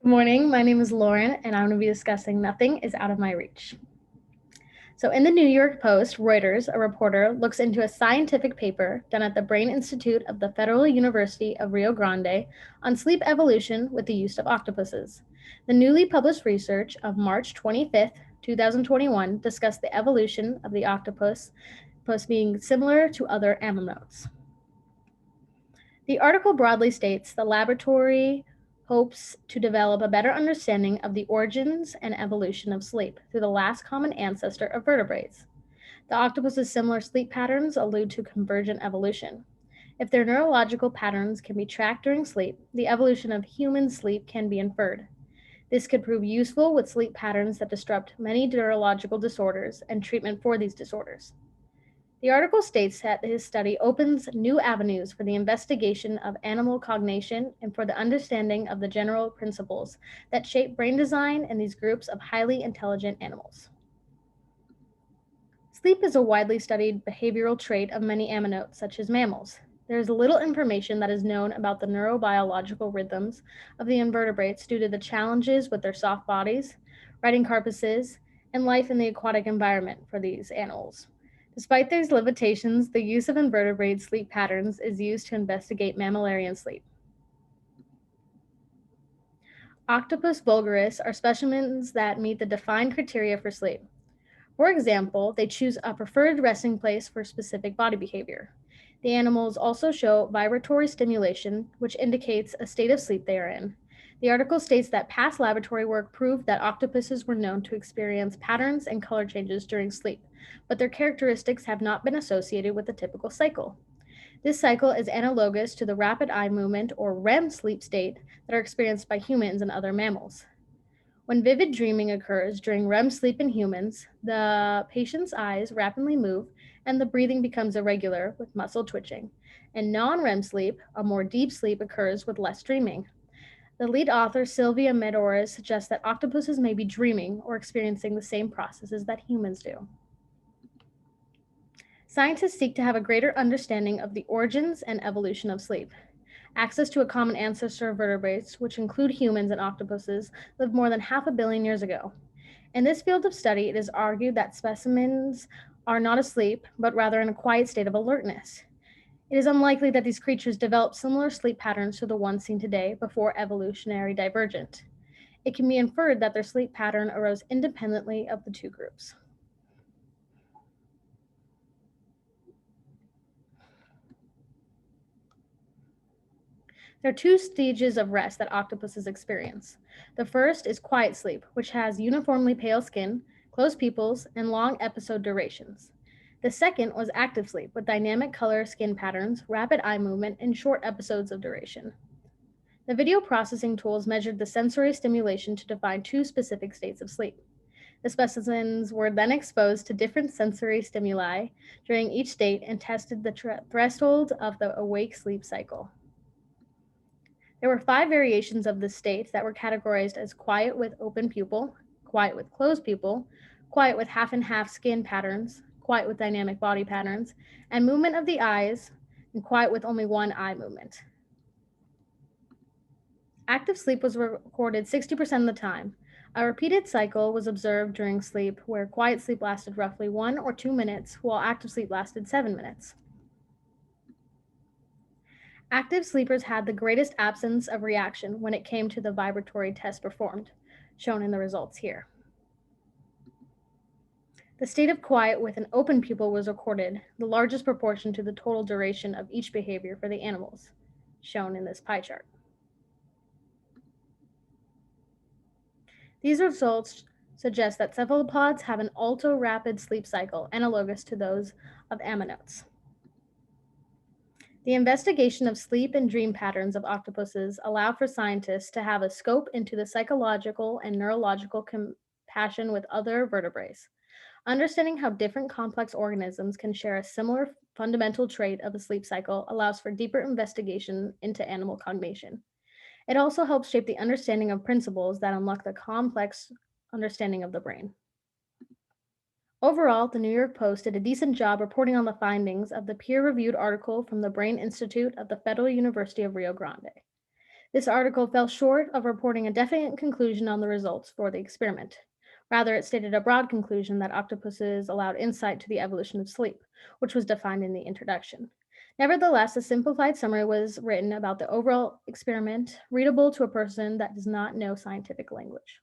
Good morning. My name is Lauren, and I'm going to be discussing Nothing is Out of My Reach. So, in the New York Post, Reuters, a reporter, looks into a scientific paper done at the Brain Institute of the Federal University of Rio Grande on sleep evolution with the use of octopuses. The newly published research of March 25th, 2021, discussed the evolution of the octopus being similar to other ammonoots. The article broadly states the laboratory hopes to develop a better understanding of the origins and evolution of sleep through the last common ancestor of vertebrates. The octopus's similar sleep patterns allude to convergent evolution. If their neurological patterns can be tracked during sleep, the evolution of human sleep can be inferred. This could prove useful with sleep patterns that disrupt many neurological disorders and treatment for these disorders. The article states that his study opens new avenues for the investigation of animal cognition and for the understanding of the general principles that shape brain design in these groups of highly intelligent animals. Sleep is a widely studied behavioral trait of many ammonoots, such as mammals. There is little information that is known about the neurobiological rhythms of the invertebrates due to the challenges with their soft bodies, riding carapaces, and life in the aquatic environment for these animals. Despite these limitations, the use of invertebrate sleep patterns is used to investigate mammalian sleep. Octopus vulgaris are specimens that meet the defined criteria for sleep. For example, they choose a preferred resting place for specific body behavior. The animals also show vibratory stimulation, which indicates a state of sleep they are in. The article states that past laboratory work proved that octopuses were known to experience patterns and color changes during sleep, but their characteristics have not been associated with the typical cycle. This cycle is analogous to the rapid eye movement or REM sleep state that are experienced by humans and other mammals. When vivid dreaming occurs during REM sleep in humans, the patient's eyes rapidly move and the breathing becomes irregular with muscle twitching. In non REM sleep, a more deep sleep occurs with less dreaming. The lead author, Sylvia Medores, suggests that octopuses may be dreaming or experiencing the same processes that humans do. Scientists seek to have a greater understanding of the origins and evolution of sleep. Access to a common ancestor of vertebrates, which include humans and octopuses, lived more than half a billion years ago. In this field of study, it is argued that specimens are not asleep, but rather in a quiet state of alertness. It is unlikely that these creatures developed similar sleep patterns to the ones seen today before evolutionary divergence. It can be inferred that their sleep pattern arose independently of the two groups. There are two stages of rest that octopuses experience. The first is quiet sleep, which has uniformly pale skin, closed pupils, and long episode durations. The second was active sleep, with dynamic color skin patterns, rapid eye movement, and short episodes of duration. The video processing tools measured the sensory stimulation to define two specific states of sleep. The specimens were then exposed to different sensory stimuli during each state and tested the threshold of the awake sleep cycle. There were 5 variations of this state that were categorized as quiet with open pupil, quiet with closed pupil, quiet with half and half skin patterns, quiet with dynamic body patterns, and movement of the eyes, and quiet with only one eye movement. Active sleep was recorded 60% of the time. A repeated cycle was observed during sleep where quiet sleep lasted roughly 1 or 2 minutes, while active sleep lasted 7 minutes. Active sleepers had the greatest absence of reaction when it came to the vibratory test performed, shown in the results here. The state of quiet with an open pupil was recorded, the largest proportion to the total duration of each behavior for the animals, shown in this pie chart. These results suggest that cephalopods have an ultra-rapid sleep cycle analogous to those of ammonoots. The investigation of sleep and dream patterns of octopuses allow for scientists to have a scope into the psychological and neurological compassion with other vertebrates. Understanding how different complex organisms can share a similar fundamental trait of the sleep cycle allows for deeper investigation into animal cognition. It also helps shape the understanding of principles that unlock the complex understanding of the brain. Overall, the New York Post did a decent job reporting on the findings of the peer reviewed article from the Brain Institute of the Federal University of Rio Grande. This article fell short of reporting a definite conclusion on the results for the experiment. Rather, it stated a broad conclusion that octopuses allowed insight to the evolution of sleep, which was defined in the introduction. Nevertheless, a simplified summary was written about the overall experiment, readable to a person that does not know scientific language.